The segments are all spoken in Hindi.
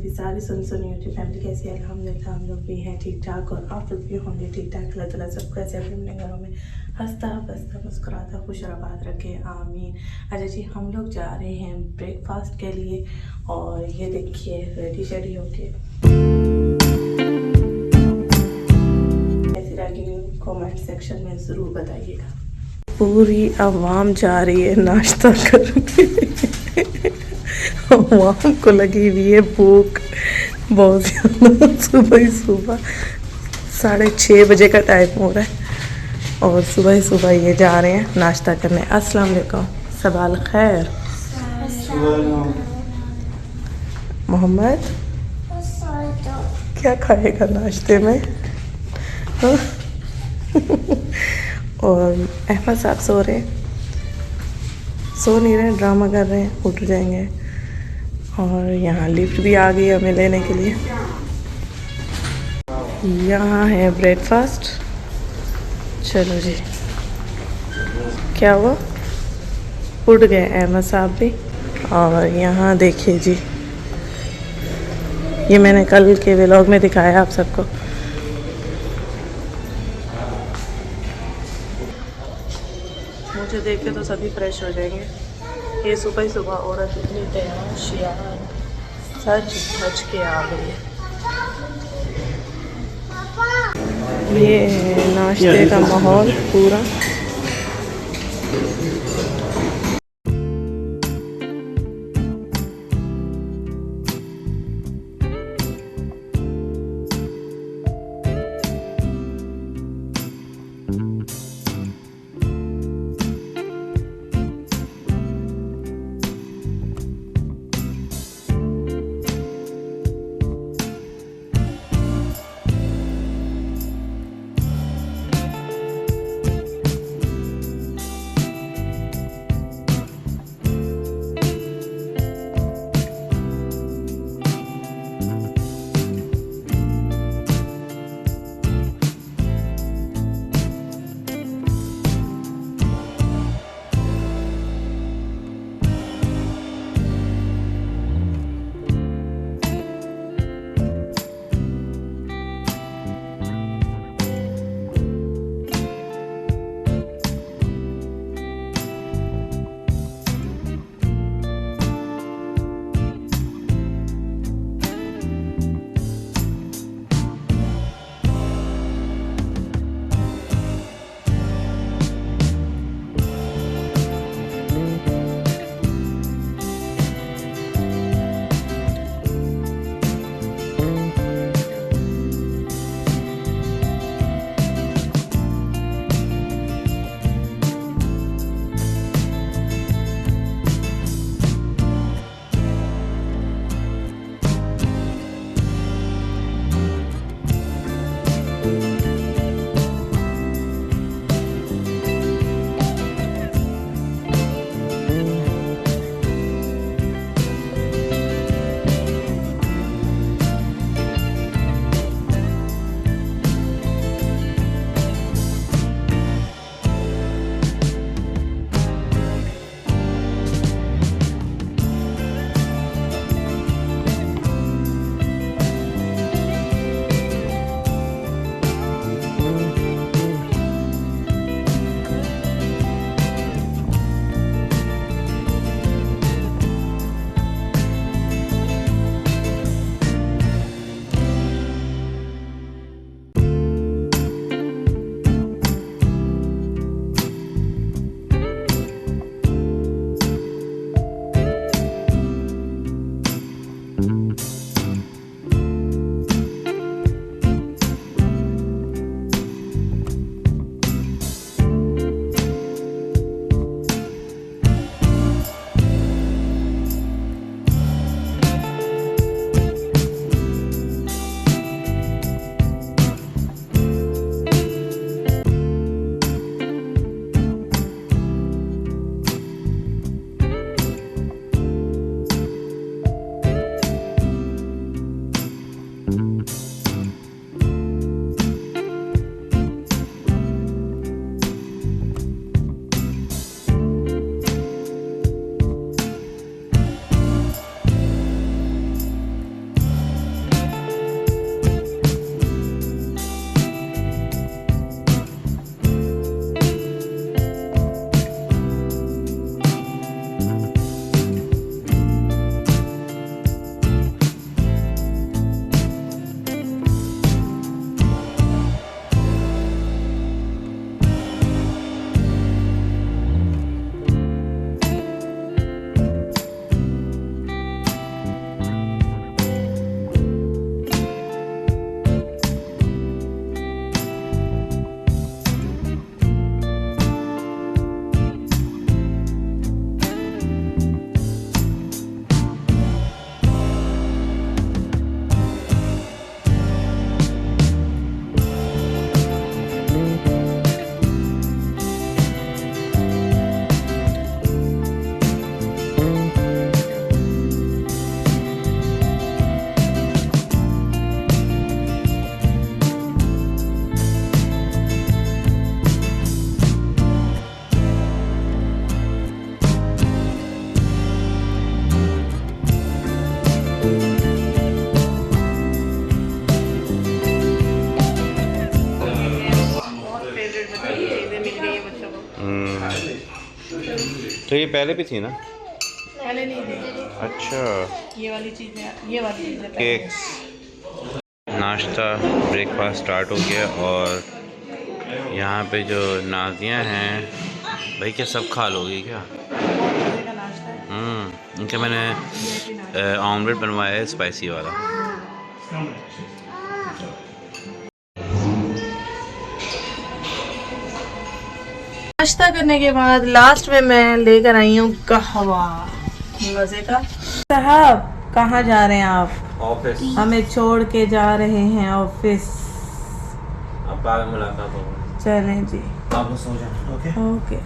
मेरी सारी सुनी यूट्यूब फैमिली कैसी है। अल्हम्दुलिल्लाह हम लोग भी हैं ठीक ठाक और आप लोग भी होंगे ठीक ठाक। अल्लाह ताला सबको ऐसे अपने घरों में हंसता बसता मुस्कुराता खुश आबाद रखे, आमीन। अच्छा जी, हम लोग जा रहे हैं ब्रेकफास्ट के लिए और ये देखिए रेडी शेडी होके कैसी लगी कमेंट सेक्शन में ज़रूर बताइएगा। पूरी आवाम जा रही है नाश्ता करने। आवाम को लगी हुई है भूख बहुत ज़्यादा। सुबह ही सुबह 6:30 बजे का टाइम हो रहा है और सुबह ही सुबह ये जा रहे हैं नाश्ता करने। अस्सलाम वालेकुम, सबाल खैर। मोहम्मद क्या खाएगा नाश्ते में? हाँ? और अहमद साहब सो रहे हैं, सो नहीं रहे, ड्रामा कर रहे हैं, उठ जाएंगे। और यहाँ लिफ्ट भी आ गई हमें लेने के लिए। यहाँ है ब्रेकफास्ट। चलो जी, क्या हुआ? उठ गए अहमद साहब भी। और यहाँ देखिए जी, ये मैंने कल के व्लॉग में दिखाया आप सबको। मुझे देख के तो सभी फ्रेश हो जाएंगे। ये सुबह ही सुबह औरत इतनी तैयार शियार सच धज के आ गई है। ये है नाश्ते का माहौल पूरा। तो ये पहले भी थी ना? पहले नहीं थे। अच्छा। ये वाली चीज़ें, ये वाली चीज़ें केक्स। नाश्ता ब्रेकफास्ट स्टार्ट हो गया और यहाँ पे जो नाजियाँ हैं भाई, क्या सब खा लोगी क्या? का नाश्ता है। इनका मैंने ऑमलेट बनवाया है स्पाइसी वाला। नाश्ता करने के बाद लास्ट में मैं लेकर आई हूँ कहवा मजे का। साहब कहाँ जा रहे हैं आप? ऑफिस। हमें छोड़ के जा रहे हैं ऑफिस। अब बाद में मुलाकात होगी। चलें जी। आप सो जाओ। Okay okay.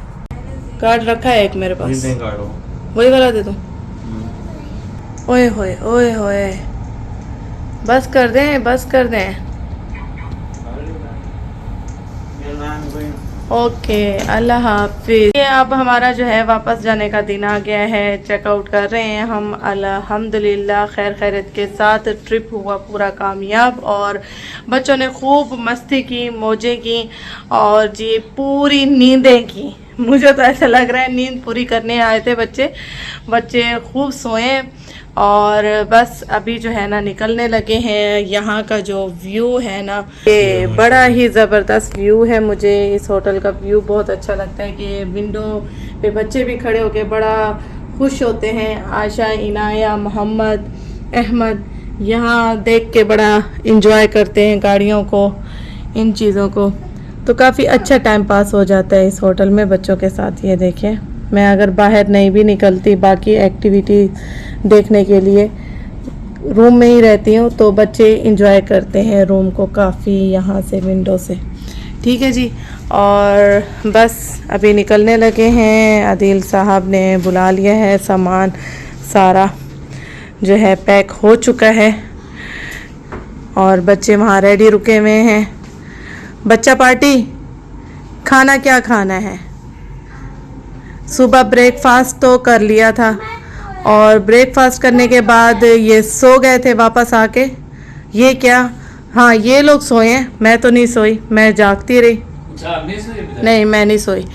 कार्ड रखा है एक मेरे पास, कार्ड हो। वही वाला दे दूँ? ओए होए ओए होए, बस कर दें, बस कर दें। ओके, अल्लाह हाफिज। ये अब हमारा जो है वापस जाने का दिन आ गया है। चेकआउट कर रहे हैं हम अल्हम्दुलिल्लाह खैर खैरियत के साथ। ट्रिप हुआ पूरा कामयाब और बच्चों ने खूब मस्ती की, मौजें की और जी पूरी नींदें की। मुझे तो ऐसा लग रहा है नींद पूरी करने आए थे बच्चे खूब सोए और बस अभी जो है ना निकलने लगे हैं। यहाँ का जो व्यू है ना, ये बड़ा ही ज़बरदस्त व्यू है। मुझे इस होटल का व्यू बहुत अच्छा लगता है कि विंडो पे बच्चे भी खड़े होके बड़ा खुश होते हैं। आशा, इनाया, मोहम्मद, अहमद यहाँ देख के बड़ा इंजॉय करते हैं गाड़ियों को, इन चीज़ों को। तो काफ़ी अच्छा टाइम पास हो जाता है इस होटल में बच्चों के साथ। ये देखिए, मैं अगर बाहर नहीं भी निकलती बाकी एक्टिविटी देखने के लिए, रूम में ही रहती हूँ, तो बच्चे इंजॉय करते हैं रूम को काफ़ी यहाँ से विंडो से। ठीक है जी, और बस अभी निकलने लगे हैं। आदिल साहब ने बुला लिया है, सामान सारा जो है पैक हो चुका है और बच्चे वहाँ रेडी रुके हुए हैं। बच्चा पार्टी, खाना क्या खाना है? सुबह ब्रेकफास्ट तो कर लिया था और ब्रेकफास्ट करने के बाद ये सो गए थे वापस आके। ये क्या, हाँ ये लोग सोए हैं, मैं तो नहीं सोई, मैं जागती रही। नहीं मैं नहीं सोई,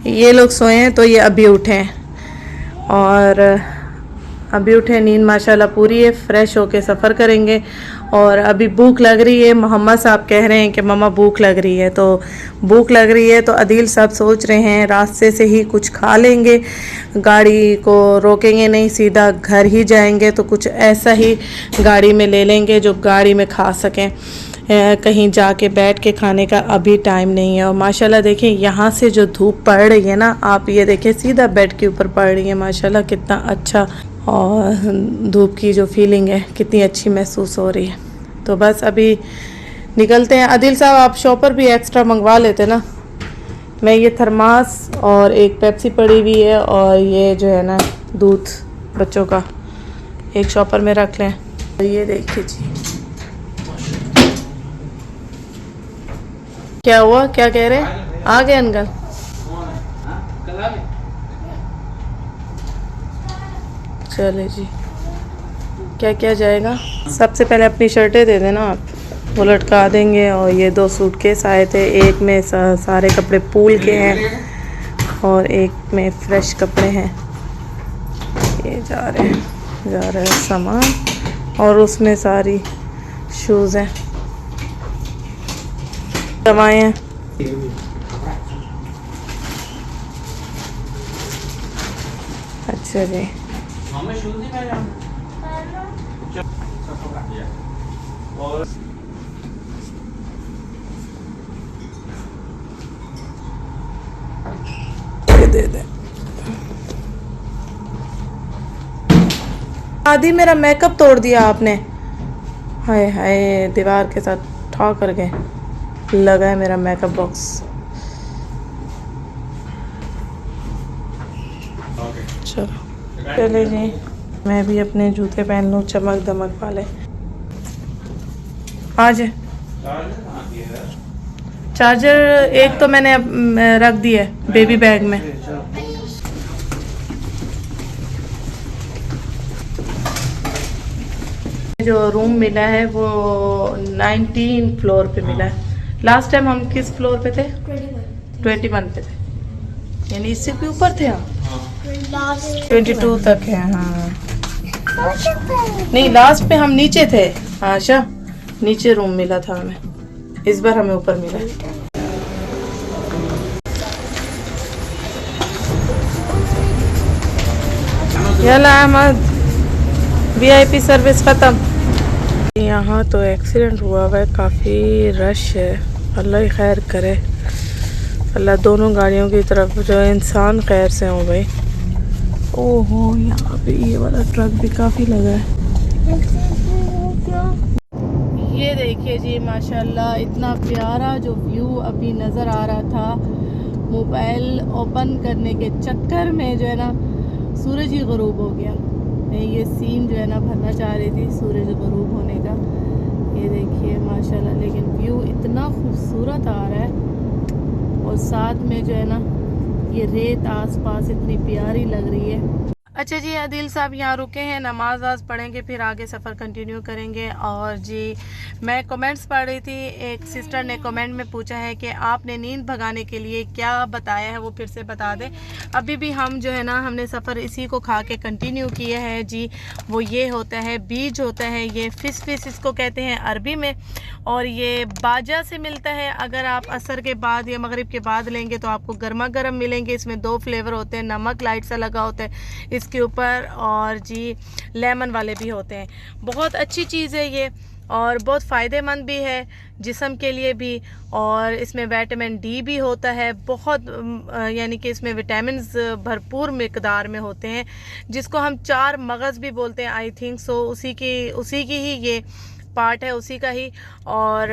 ये लोग सोए हैं तो ये अभी उठे हैं और अभी उठे। नींद माशाल्लाह पूरी है, फ्रेश होके सफ़र करेंगे। और अभी भूख लग रही है, मोहम्मद साहब कह रहे हैं कि मम्मा भूख लग रही है, तो भूख लग रही है तो आदिल साहब सोच रहे हैं रास्ते से ही कुछ खा लेंगे, गाड़ी को रोकेंगे नहीं, सीधा घर ही जाएंगे। तो कुछ ऐसा ही गाड़ी में ले लेंगे जो गाड़ी में खा सकें, कहीं जाके बैठ के खाने का अभी टाइम नहीं है। और माशाल्लाह देखिए यहाँ से जो धूप पड़ रही है ना, आप ये देखिए सीधा बेड के ऊपर पड़ रही है। माशाल्लाह कितना अच्छा, और धूप की जो फीलिंग है कितनी अच्छी महसूस हो रही है। तो बस अभी निकलते हैं। आदिल साहब आप शॉपर भी एक्स्ट्रा मंगवा लेते ना। मैं ये थर्मास और एक पेप्सी पड़ी हुई है और ये जो है ना दूध बच्चों का एक शॉपर में रख लें। तो ये देखिए जी, क्या हुआ, क्या कह रहे हैं? आ गए अंकल? चले जी, क्या क्या जाएगा? सबसे पहले अपनी शर्टें दे देना आप, वो लटका देंगे। और ये 2 सूटकेस आए थे, एक में सारे कपड़े पूल के हैं और एक में फ्रेश कपड़े हैं। ये जा रहे हैं सामान और उसमें सारी शूज़ हैं, दवाएं हैं। अच्छा जी, दे दे। आदि मेरा मेकअप तोड़ दिया आपने, हाय हाय, दीवार के साथ ठा कर गए, लगा है मेरा मेकअप बॉक्स। चलो चले जी, मैं भी अपने जूते पहन लूँ चमक दमक वाले। आज चार्जर एक तो मैंने रख दिया है बेबी बैग में। जो रूम मिला है वो 19 फ्लोर पे मिला है। लास्ट टाइम हम किस फ्लोर पे थे? 21 पे थे। यानी इससे भी ऊपर थे हम। 22 तक है। हाँ नहीं, लास्ट पे हम नीचे थे। आशा, नीचे रूम मिला था हमें, इस बार हमें ऊपर मिला। यला अहमद, VIP सर्विस खत्म। यहाँ तो एक्सीडेंट हुआ हुआ है, काफ़ी रश है। अल्लाह ही खैर करे, अल्लाह दोनों गाड़ियों की तरफ जो इंसान खैर से हो भाई। ओहो, यहाँ पे ये वाला ट्रक भी काफ़ी लगा है। ये देखिए जी, माशाल्लाह इतना प्यारा जो व्यू अभी नज़र आ रहा था। मोबाइल ओपन करने के चक्कर में जो है ना सूरज ही ग़ुरूब हो गया। मैं ये सीन जो है ना भरना चाह रही थी सूरज ग़ुरूब होने का। ये देखिए माशाल्लाह, लेकिन व्यू इतना खूबसूरत आ रहा है और साथ में जो है ना ये रेत आसपास इतनी प्यारी लग रही है। अच्छा जी, आदिल साहब यहाँ रुके हैं, नमाज वाज पढ़ेंगे, फिर आगे सफ़र कंटिन्यू करेंगे। और जी मैं कमेंट्स पढ़ रही थी, एक सिस्टर ने कमेंट में पूछा है कि आपने नींद भगाने के लिए क्या बताया है, वो फिर से बता दें। अभी भी हम जो है ना हमने सफ़र इसी को खा के कंटिन्यू किया है जी। वो ये होता है बीज होता है, ये फिश इसको कहते हैं अरबी में, और ये बाजा से मिलता है। अगर आप असर के बाद या मगरिब के बाद लेंगे तो आपको गर्मा गर्म मिलेंगे। इसमें 2 फ्लेवर होते हैं, नमक लाइट सा लगा होता है इसके ऊपर, और जी लेमन वाले भी होते हैं। बहुत अच्छी चीज़ है ये और बहुत फ़ायदेमंद भी है जिस्म के लिए भी। और इसमें विटामिन D भी होता है बहुत, यानी कि इसमें विटामिन्स भरपूर मिकदार में होते हैं, जिसको हम 4 मगज़ भी बोलते हैं। आई थिंक सो उसी की ही ये पार्ट है, उसी का ही। और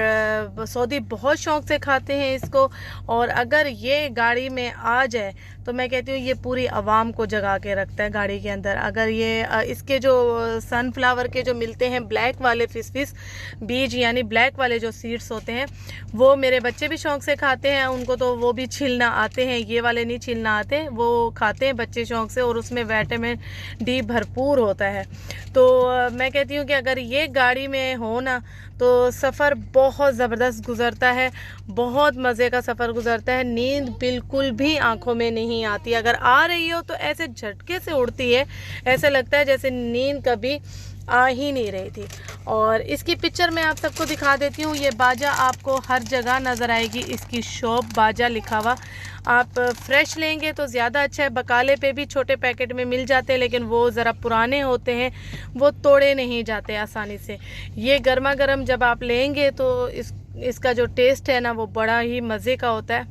सऊदी बहुत शौक़ से खाते हैं इसको। और अगर ये गाड़ी में आ जाए तो मैं कहती हूँ ये पूरी आवाम को जगा के रखता है गाड़ी के अंदर। अगर ये इसके जो सनफ्लावर के जो मिलते हैं ब्लैक वाले फिश बीज, यानी ब्लैक वाले जो सीड्स होते हैं, वो मेरे बच्चे भी शौक़ से खाते हैं। उनको तो वो भी छीलना आते हैं, ये वाले नहीं छीलना आते, वो खाते हैं बच्चे शौक़ से। और उसमें विटामिन D भरपूर होता है। तो मैं कहती हूँ कि अगर ये गाड़ी में हो ना तो सफ़र बहुत ज़बरदस्त गुज़रता है, बहुत मज़े का सफ़र गुज़रता है। नींद बिल्कुल भी आँखों में नहीं आती, अगर आ रही हो तो ऐसे झटके से उड़ती है, ऐसे लगता है जैसे नींद कभी आ ही नहीं रही थी। और इसकी पिक्चर मैं आप सबको दिखा देती हूँ। ये बाजा आपको हर जगह नज़र आएगी, इसकी शॉप बाजा लिखा हुआ। आप फ्रेश लेंगे तो ज़्यादा अच्छा है, बकाले पे भी छोटे पैकेट में मिल जाते हैं, लेकिन वो ज़रा पुराने होते हैं, वो तोड़े नहीं जाते आसानी से। ये गर्मा गर्म जब आप लेंगे तो इसका जो टेस्ट है ना वो बड़ा ही मज़े का होता है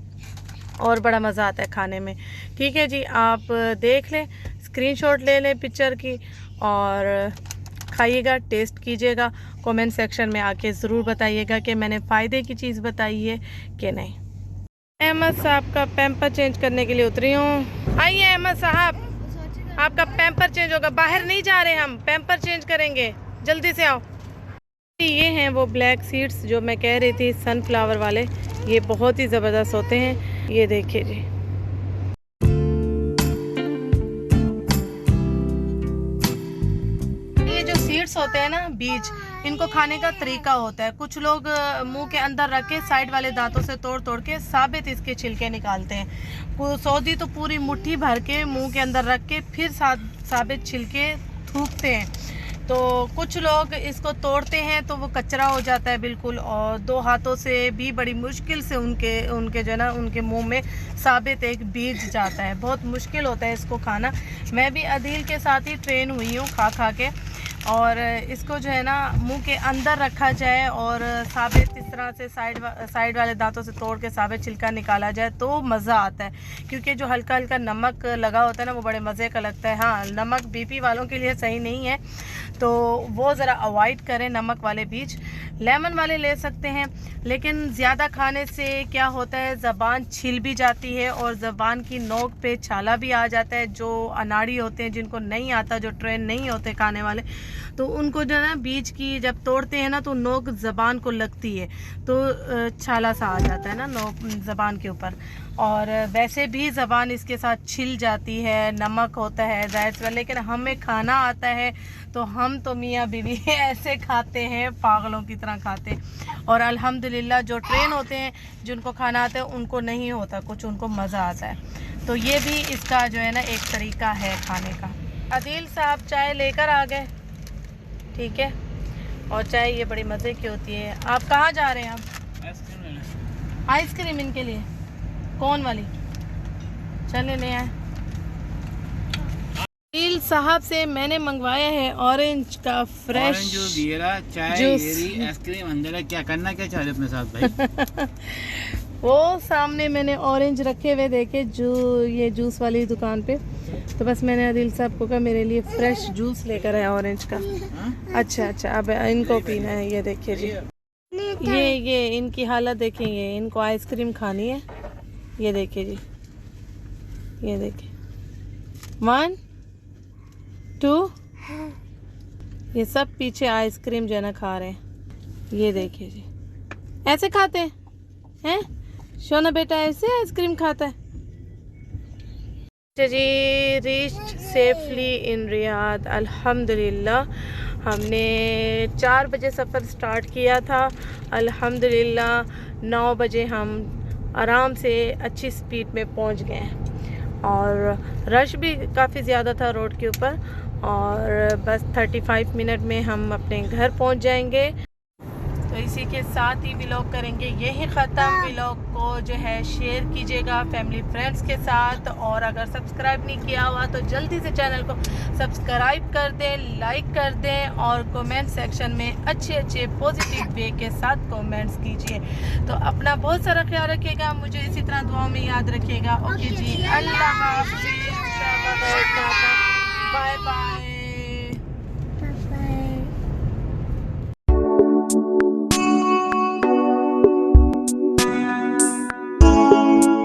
और बड़ा मज़ा आता है खाने में। ठीक है जी, आप देख लें, स्क्रीनशॉट ले लें पिक्चर की और खाइएगा, टेस्ट कीजिएगा। कमेंट सेक्शन में आके ज़रूर बताइएगा कि मैंने फ़ायदे की चीज़ बताई है कि नहीं। अहमद साहब का पैम्पर चेंज करने के लिए उतरी हूँ। आइए अहमद साहब, आपका पैम्पर चेंज होगा। बाहर नहीं जा रहे हम, पैम्पर चेंज करेंगे, जल्दी से आओ। ये हैं वो ब्लैक सीड्स जो मैं कह रही थी, सनफ्लावर वाले। ये बहुत ही ज़बरदस्त होते हैं, ये देखिए जी। सीड्स होते हैं ना, बीज, इनको खाने का तरीका होता है। कुछ लोग मुंह के अंदर रख के साइड वाले दांतों से तोड़ तोड़ के साबित इसके छिलके निकालते हैं। सऊदी तो पूरी मुट्ठी भर के मुंह के अंदर रख के फिर साबित छिलके थूकते हैं। तो कुछ लोग इसको तोड़ते हैं तो वो कचरा हो जाता है बिल्कुल, और 2 हाथों से भी बड़ी मुश्किल से उनके जो है ना उनके मुंह में साबित एक बीज जाता है। बहुत मुश्किल होता है इसको खाना। मैं भी अदील के साथ ही ट्रेन हुई हूँ खा खा के। और इसको जो है ना मुंह के अंदर रखा जाए और साबित इस तरह से साइड वाले दांतों से तोड़ के साबित छिलका निकाला जाए तो मज़ा आता है, क्योंकि जो हल्का हल्का नमक लगा होता है ना वो बड़े मज़े का लगता है। हाँ, नमक BP वालों के लिए सही नहीं है, तो वो ज़रा अवॉइड करें नमक वाले बीज। लेमन वाले ले सकते हैं, लेकिन ज़्यादा खाने से क्या होता है, ज़बान छिल भी जाती है और ज़बान की नोक पे छाला भी आ जाता है। जो अनाड़ी होते हैं, जिनको नहीं आता, जो ट्रेन नहीं होते खाने वाले, तो उनको जो है ना बीज की जब तोड़ते हैं ना तो नोक ज़बान को लगती है, तो छाला सा आ जाता है ना नोक ज़बान के ऊपर। और वैसे भी ज़बान इसके साथ छिल जाती है, नमक होता है ज़ाहिर सा। लेकिन हमें खाना आता है तो हम तो मियाँ बीवी ऐसे खाते हैं, पागलों की तरह खाते हैं। और अल्हम्दुलिल्लाह जो ट्रेन होते हैं, जिनको खाना आता है, उनको नहीं होता कुछ, उनको मज़ा आता है। तो ये भी इसका जो है ना एक तरीका है खाने का। आदिल साहब चाय लेकर आ गए, ठीक है, और चाय ये बड़ी मज़े की होती है। आप कहाँ जा रहे हैं? आप आइसक्रीम इनके लिए कौन वाली? चले ले आए। आदिल साहब से मैंने मंगवाया है ऑरेंज का फ्रेश जूस, चाय, आइसक्रीम अंदर। क्या करना क्या चाह रहे अपने साथ भाई? वो सामने मैंने ऑरेंज रखे हुए देखे जो ये जूस वाली दुकान पे, तो बस मैंने आदिल साहब को कहा मेरे लिए फ्रेश जूस लेकर आया ऑरेंज का। अच्छा अच्छा, अब इनको पीना है। ये देखिए जी, ये इनकी हालत देखेंगे, इनको आइसक्रीम खानी है। ये देखिए जी, ये देखिए 1 2, ये सब पीछे आइसक्रीम जो है ना खा रहे हैं। ये देखिए जी, ऐसे खाते हैं शोना बेटा, ऐसे आइसक्रीम खाता है। अच्छा जी, रीच्ड सेफली इन रियाद अल्हम्दुलिल्लाह। हमने 4 बजे सफ़र स्टार्ट किया था, अल्हम्दुलिल्लाह 9 बजे हम आराम से अच्छी स्पीड में पहुंच गए हैं। और रश भी काफ़ी ज़्यादा था रोड के ऊपर, और बस 35 मिनट में हम अपने घर पहुंच जाएंगे। तो इसी के साथ ही व्लॉग करेंगे यही ख़त्म। व्लॉग को जो है शेयर कीजिएगा फैमिली फ्रेंड्स के साथ, और अगर सब्सक्राइब नहीं किया हुआ तो जल्दी से चैनल को सब्सक्राइब कर दें, लाइक कर दें, और कमेंट सेक्शन में अच्छे अच्छे पॉजिटिव वे के साथ कमेंट्स कीजिए। तो अपना बहुत सारा ख्याल रखिएगा, मुझे इसी तरह दुआओं में याद रखिएगा। ओके जी, अल्लाह हाफ़िज़, बाय बाय।